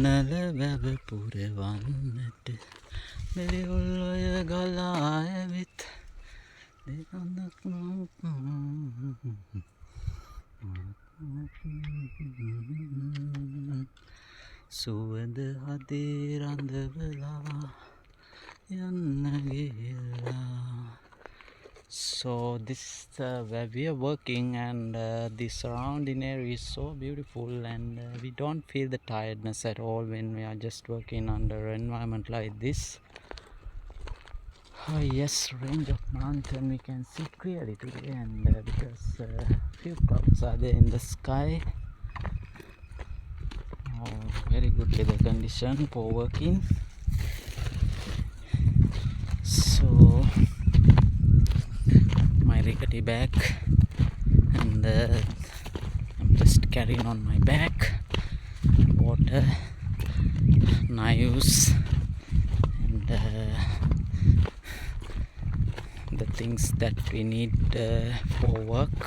නලවැව පුරවන්නට මෙලිඔල්ලොය ගලා ඇවිත් සුවඳ හදේ රඳවලා යන්න ගිහිල්ලා. So this where we are working, and the surrounding area is so beautiful, and we don't feel the tiredness at all when we are just working under an environment like this. Yes, range of mountain we can see clearly today, and because few clouds are there in the sky. Very good weather condition for working. So my rickety bag, and I'm just carrying on my back water, knives, and the things that we need for work.